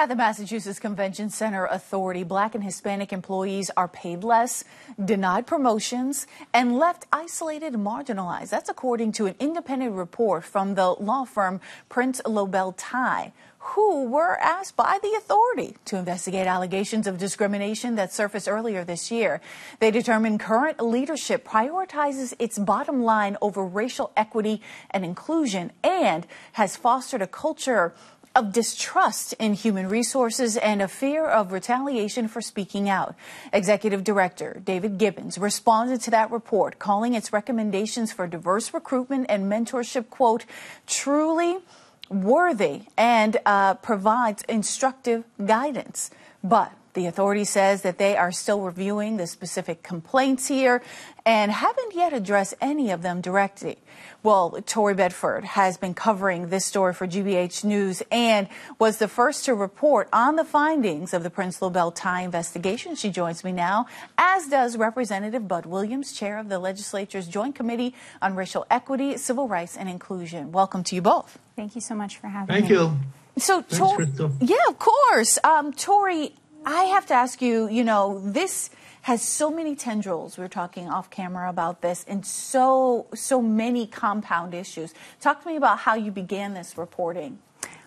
At the Massachusetts Convention Center Authority, Black and Hispanic employees are paid less, denied promotions, and left isolated and marginalized. That's according to an independent report from the law firm Prince Lobel Ty, who were asked by the authority to investigate allegations of discrimination that surfaced earlier this year. They determined current leadership prioritizes its bottom line over racial equity and inclusion and has fostered a culture of distrust in human resources and a fear of retaliation for speaking out. Executive Director David Gibbons responded to that report, calling its recommendations for diverse recruitment and mentorship, quote, truly worthy and provides instructive guidance. But the authority says that they are still reviewing the specific complaints here and haven't yet addressed any of them directly. Well, Tori Bedford has been covering this story for GBH News and was the first to report on the findings of the Prince Lobel Ty investigation. She joins me now, as does Representative Bud Williams, chair of the legislature's Joint Committee on Racial Equity, Civil Rights and Inclusion. Welcome to you both. Thank you so much for having me. Thank you. So, Thanks, Crystal. Yeah, of course. Tori, I have to ask you, this has so many tendrils. We were talking off camera about this and so many compound issues. Talk to me about how you began this reporting.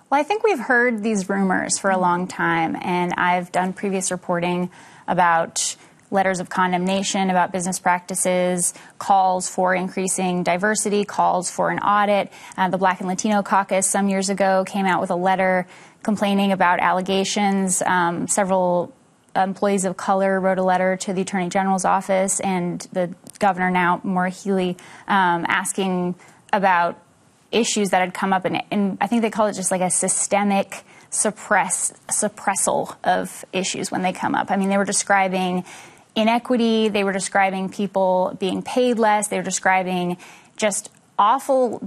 Well, I think we've heard these rumors for a long time, and I've done previous reporting about letters of condemnation about business practices, calls for increasing diversity, calls for an audit. The Black and Latino Caucus some years ago came out with a letter complaining about allegations. Several employees of color wrote a letter to the Attorney General's office and the governor now, Maura Healey, asking about issues that had come up. And I think they call it just like a systemic suppressal of issues when they come up. I mean, they were describing inequity. They were describing people being paid less. They were describing just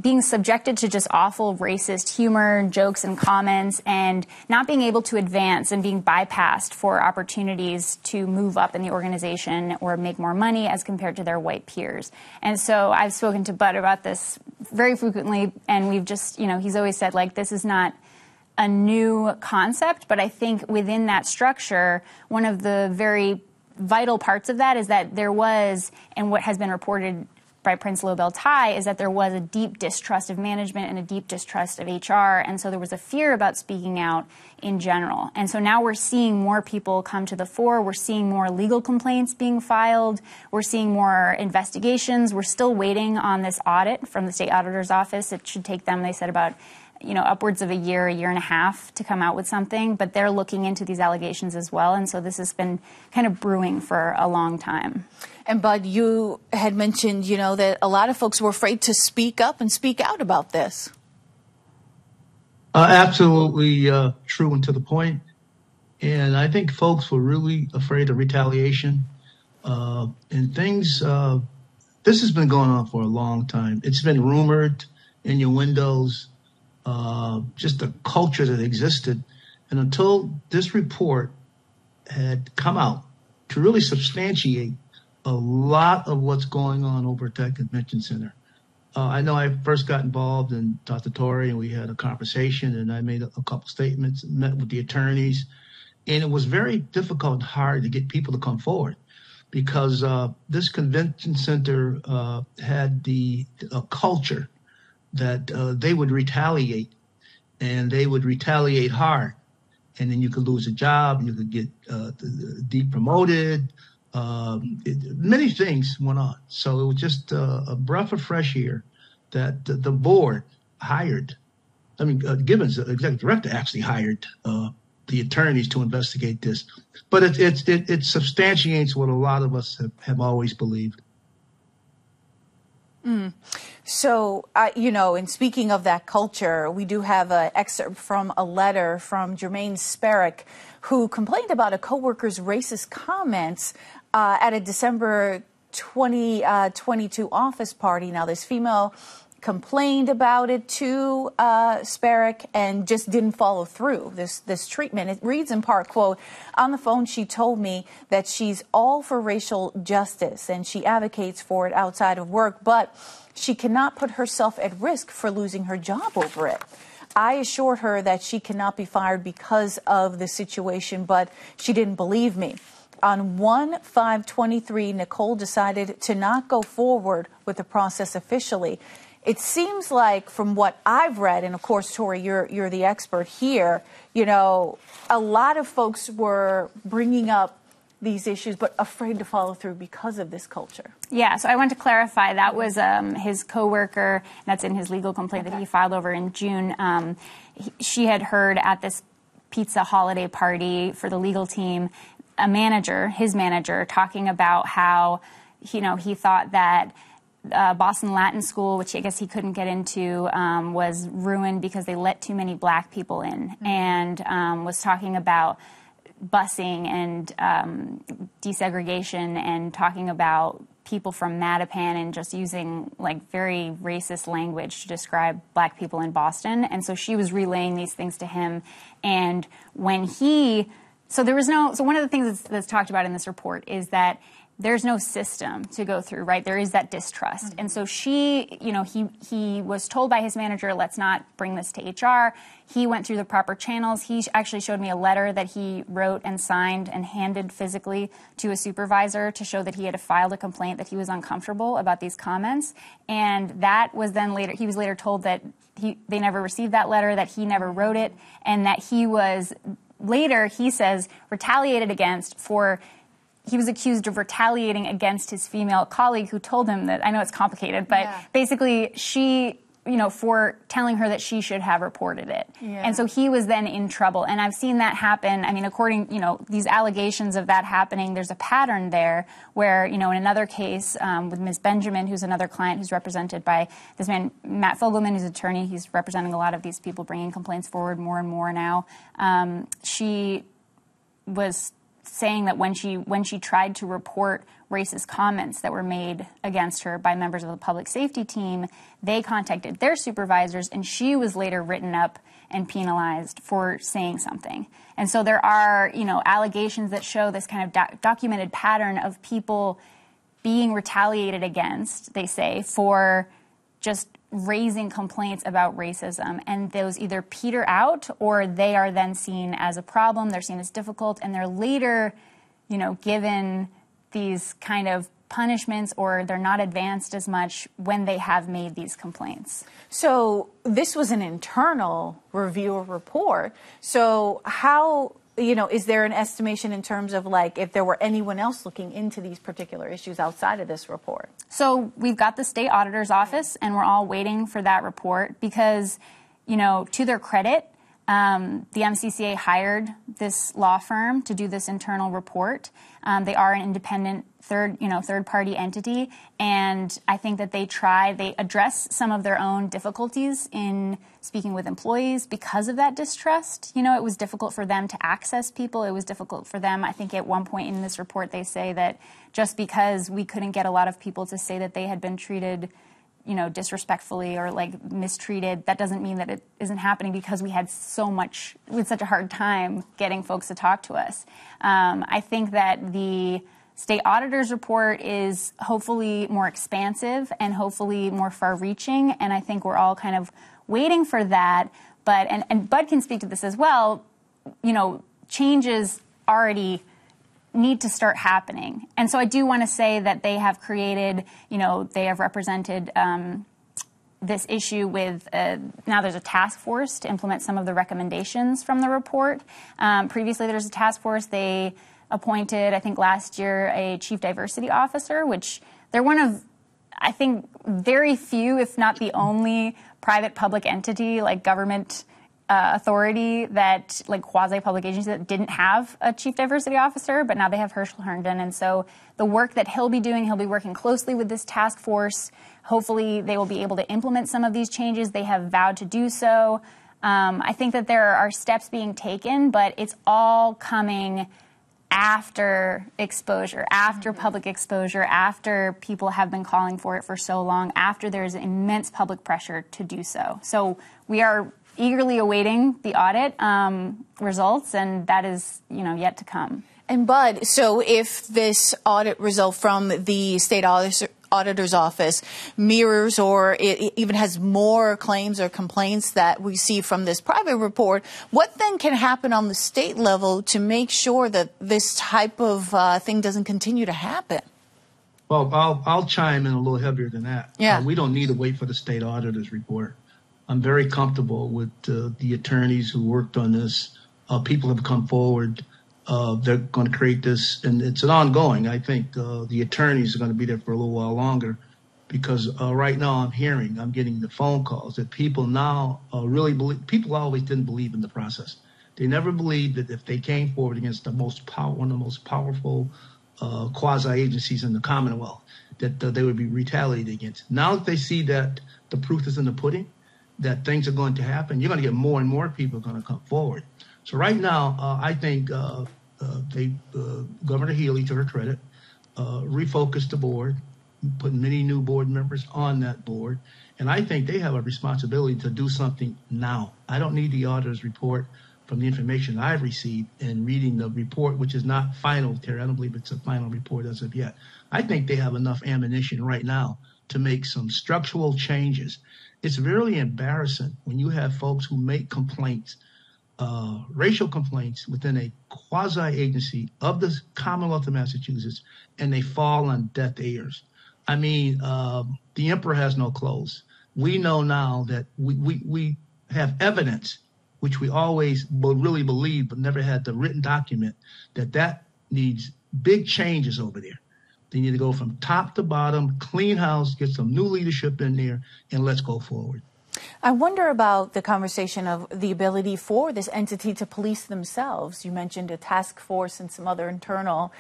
being subjected to just awful racist humor, jokes and comments, and not being able to advance and being bypassed for opportunities to move up in the organization or make more money as compared to their white peers. And so I've spoken to Bud about this very frequently, and we've just, he's always said, like, this is not a new concept, but I think within that structure, one of the very vital parts of that is that there was, and what has been reported by Prince Lobel Ty, is that there was a deep distrust of management and a deep distrust of HR, and so there was a fear about speaking out in general. And so now we're seeing more people come to the fore. We're seeing more legal complaints being filed. We're seeing more investigations. We're still waiting on this audit from the state auditor's office. It should take them, they said, about upwards of a year and a half to come out with something, but they're looking into these allegations as well. And so this has been kind of brewing for a long time. And Bud, you had mentioned, that a lot of folks were afraid to speak up and speak out about this. Absolutely true and to the point. And I think folks were really afraid of retaliation and things. This has been going on for a long time. It's been rumored in your windows. Just the culture that existed. And until this report had come out to really substantiate a lot of what's going on over at that convention center. I know I first got involved and talked to Tori, and we had a conversation, and I made a couple statements, met with the attorneys, and it was very difficult and hard to get people to come forward because this convention center had a culture that they would retaliate, and they would retaliate hard. And then you could lose a job, you could get depromoted. Many things went on. So it was just a breath of fresh air that the board hired. Gibbons, the executive director, actually hired the attorneys to investigate this. But it substantiates what a lot of us have always believed. So, and speaking of that culture, we do have an excerpt from a letter from Jermaine Sparrick, who complained about a coworker's racist comments at a December 2022 office party. Now, this female complained about it to Sparrick and just didn't follow through this treatment. It reads in part, quote, on the phone, she told me that she's all for racial justice and she advocates for it outside of work, but she cannot put herself at risk for losing her job over it. I assured her that she cannot be fired because of the situation, but she didn't believe me. On 1/5/23, Nicole decided to not go forward with the process officially. It seems like, from what I've read, and of course, Tori, you're the expert here, you know, a lot of folks were bringing up these issues but afraid to follow through because of this culture. Yeah, so I want to clarify, that was his coworker, that's in his legal complaint that he filed over in June. She had heard at this pizza holiday party for the legal team, a manager, his manager, talking about how, you know, he thought that Boston Latin School, which I guess he couldn't get into, was ruined because they let too many black people in, and was talking about busing and desegregation, and talking about people from Mattapan and just using like very racist language to describe black people in Boston. And so she was relaying these things to him, and when so one of the things that's talked about in this report is that there's no system to go through, right? There is that distrust. And so she, you know, he was told by his manager, let's not bring this to HR. He went through the proper channels. He actually showed me a letter that he wrote and signed and handed physically to a supervisor to show that he had filed a complaint, that he was uncomfortable about these comments. And that was then later, he was later told that they never received that letter, that he never wrote it, and that he was later, he says, retaliated against for, he was accused of retaliating against his female colleague who told him that, I know it's complicated, but basically she, you know, for telling her that she should have reported it. Yeah. And so he was then in trouble. And I've seen that happen. I mean, according, you know, these allegations of that happening, there's a pattern there where, you know, in another case with Ms. Benjamin, who's another client who's represented by this man, Matt Fogelman, who's an attorney. He's representing a lot of these people bringing complaints forward more and more now. She was saying that when she tried to report racist comments that were made against her by members of the public safety team, they contacted their supervisors, and she was later written up and penalized for saying something. And so there are, you know, allegations that show this kind of documented pattern of people being retaliated against, they say, for just raising complaints about racism, and those either peter out or they are then seen as a problem, they're seen as difficult, and they're later, you know, given these kind of punishments, or they're not advanced as much when they have made these complaints. So this was an internal review or report. So how, you know, is there an estimation in terms of like if there were anyone else looking into these particular issues outside of this report? So we've got the state auditor's office, and we're all waiting for that report because, you know, to their credit, the MCCA hired this law firm to do this internal report. They are an independent third-party entity, and I think that they address some of their own difficulties in speaking with employees because of that distrust. You know, it was difficult for them to access people. It was difficult for them. I think at one point in this report they say that just because we couldn't get a lot of people to say that they had been treated, you know, disrespectfully or like mistreated, that doesn't mean that it isn't happening because we had such a hard time getting folks to talk to us. I think that the state auditor's report is hopefully more expansive and hopefully more far-reaching, and I think we're all kind of waiting for that. But and Bud can speak to this as well. You know, changes already need to start happening. And so I do want to say that they have created, you know, they have represented this issue with, now there's a task force to implement some of the recommendations from the report. Previously there was a task force. They appointed, I think last year, a chief diversity officer, which they're one of, I think, very few, if not the only private public entity, like government authority that, like quasi-public agency that didn't have a chief diversity officer, but now they have Herschel Herndon. And so the work that he'll be doing, he'll be working closely with this task force. Hopefully they will be able to implement some of these changes. They have vowed to do so. I think that there are steps being taken, but it's all coming after exposure, after public exposure, after people have been calling for it for so long, after there's immense public pressure to do so. So we are eagerly awaiting the audit results, and that is, you know, yet to come. And Bud, so if this audit result from the state auditor's office mirrors or it even has more claims or complaints that we see from this private report, what then can happen on the state level to make sure that this type of thing doesn't continue to happen? Well, I'll chime in a little heavier than that. Yeah. We don't need to wait for the state auditor's report. I'm very comfortable with the attorneys who worked on this. People have come forward. They're going to create this, and it's an ongoing. I think the attorneys are going to be there for a little while longer because right now I'm getting the phone calls that people now really believe. People always didn't believe in the process. They never believed that if they came forward against one of the most powerful quasi-agencies in the Commonwealth, that they would be retaliated against. Now that they see that the proof is in the pudding, that things are going to happen, you're going to get more and more people going to come forward. So right now, I think Governor Healy, to her credit, refocused the board, put many new board members on that board, and I think they have a responsibility to do something now. I don't need the auditor's report from the information I've received and reading the report, which is not final, Terry. I don't believe it's a final report as of yet. I think they have enough ammunition right now to make some structural changes. It's really embarrassing when you have folks who make complaints, racial complaints within a quasi-agency of the Commonwealth of Massachusetts, and they fall on deaf ears. I mean, the emperor has no clothes. We know now that we have evidence, which we always really believed, but never had the written document, that needs big changes over there. They need to go from top to bottom, clean house, get some new leadership in there, and let's go forward. I wonder about the conversation of the ability for this entity to police themselves. You mentioned a task force and some other internal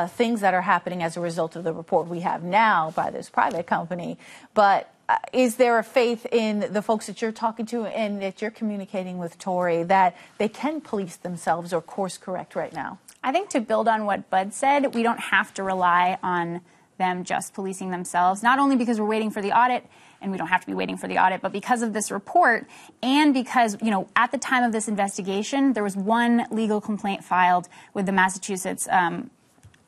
things that are happening as a result of the report we have now by this private company. But is there a faith in the folks that you're talking to and that you're communicating with, Tori, that they can police themselves or course correct right now? I think to build on what Bud said, we don't have to rely on them just policing themselves, not only because we're waiting for the audit, and we don't have to be waiting for the audit, but because of this report and because, you know, at the time of this investigation, there was one legal complaint filed with the Massachusetts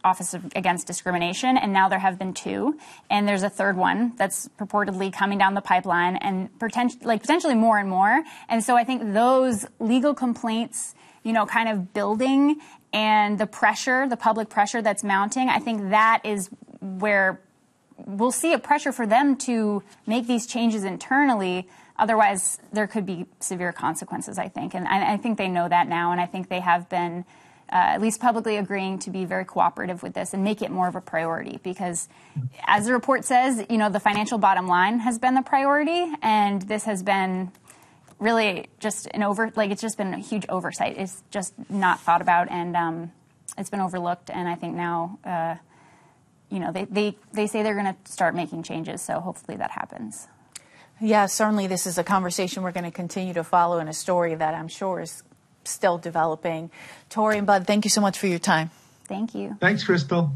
Office Against Discrimination, and now there have been two, and there's a third one that's purportedly coming down the pipeline and potentially more and more. And so I think those legal complaints, you know, kind of building and the pressure, the public pressure that's mounting, I think that is where we'll see a pressure for them to make these changes internally. Otherwise, there could be severe consequences, I think. And I think they know that now, and I think they have been at least publicly agreeing to be very cooperative with this and make it more of a priority. Because as the report says, you know, the financial bottom line has been the priority, and this has been really just it's just been a huge oversight. It's just not thought about, and it's been overlooked. And I think now, you know, they say they're going to start making changes, so hopefully that happens. Yeah, certainly this is a conversation we're going to continue to follow, and a story that I'm sure is still developing. Tori and Bud, thank you so much for your time. Thank you. Thanks, Crystal.